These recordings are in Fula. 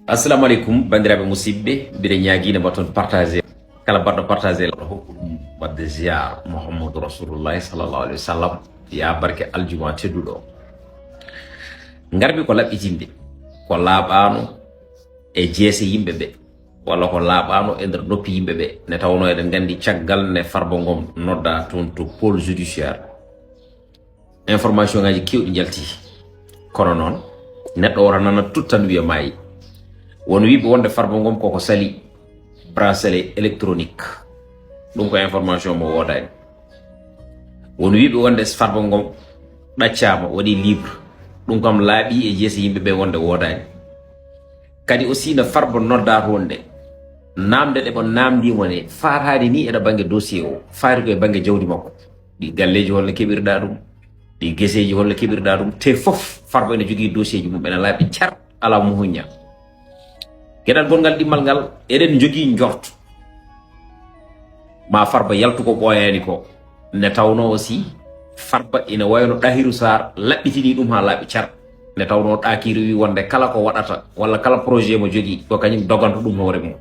assalamu alaikum bandiraɓe musidɓe mbiɗa ñaguino baton partagé kala baɗɗo partagé hokkuɗum wadde ziar mouhamadou rasulullahi sallllahu alayhi wa sallam ya barke aljuma tedduɗo garbi ko laɓɓitinde ko laaɓano e jeese yimɓeɓe walla ko laaɓano e nder noppi yimɓeɓe ne tawno eɗen gandi caggal ne farba ngom nodda toon to pôle judiciaire information ngaji kewɗi jalti kono noon neɗɗo wora nana tuttan wiya maayi won wiɓe wonde farba ngom koko sali bracelet électronique ɗum ko information mo wodani won wiɓe wonde farba ngom ɗaccama waɗi libre ɗum kam laaɓi e jeese yimɓeɓe wonde wodani kadi aussi no farba nodda wonde namde ɗe ɓon namdimo ne farade ni eɗa banggue dossier o faari ko e banggue jawdi makko ɗi galleji holno keɓirɗa ɗum ɗi gueseji holno keɓirɗa ɗum te foof farba ene jogui dossier ji mum ene laaɓi car ala muhuña gueɗal gongal ɗimmal ngal eɗen jogui jorto ma farba yaltu ko ɓooyani ko ne tawno aussi farba ina wayno ɗahiru sar laɓɓitini ɗum ha laaɓi car ne tawno ɗakiri wi wonde kala ko waɗata walla kala projet mo jogui ko kañum doganto ɗum hoore mum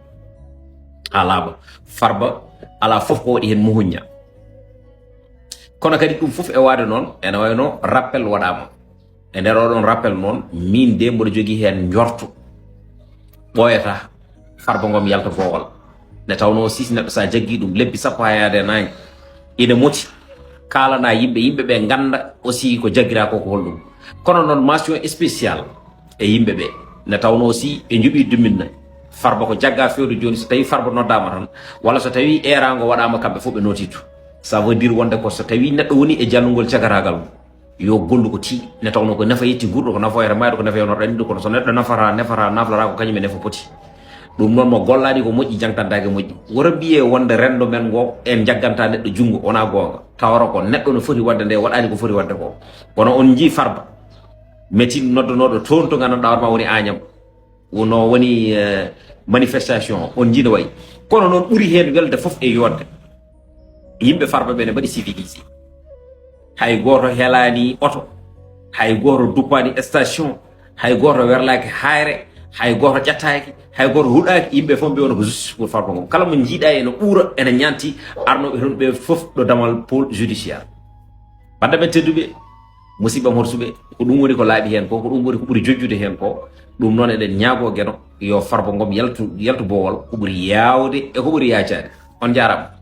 ha laaɓa farba ala foof ko waɗi hen muhuña kono kadi ɗum foof e wade noon ene wayno rappel waɗama e nder oɗon rappel noon min de mboɗo jogui hen jorto ɓooyata farba ngom yalta boowal nde tawno sisi neɗɗo sa jaggi ɗum lebbi sappo ha yaade naayi ina moti kalana yimɓeɓe ganda aussi ko jaggira ko holɗum kono noon mention spéciale e yimɓeɓe nde tawno aussi ɓe jooɓi duminna farba ko jagga fewde joni so tawi farba noddama tan walla so tawi erago waɗama kamɓe fof ɓe notitu ça veut dire wonde ko so tawi neɗɗo woni e jallugol cagaragal mum yo gollu ko tiiɗi ne tawno ko nafa yetti gurɗo ko nafoyere mayɗo ko nafa yewno ɗanɗi ɗo kono so neɗɗo nafara naflara ko kañum e nafa poti ɗum noon mo gollani ko moƴƴi jangtantake moƴƴi wora mbiye wonde rendo men ngo en jagganta neɗɗo junggo wona gonga tawara ko neɗɗo no foti wadde nde waɗani ko foti wadde ko kono on jii farba metin noddonoɗo toon to gandanɗa warma woni Agnam wono woni manifestation on jiino wayi kono noon ɓuuri hen welde foof e yodde yimɓe farba ɓe ne mbaɗi civilisé hay goto helani oto hay goto duppani station hay goto werlaki hayre hay goto ƴettaki hay goto huɗaki yimɓe fof mbi wona ko justice pour farba ngom kala mo jiiɗa ene ɓuura ene ñanti arnoɓe toon ɓe foof ɗo damal pôle judiciaire badde men tedduɓe musiɓam horsuɓe ko ɗum woni ko laaɓi hen ko ɗum woni ko ɓuuri jojjude hen ko ɗum noon eɗen ñaago gueno yo farba ngom yaltu boowal ko ɓuuri yawde e ko ɓuuri yacade on jarama.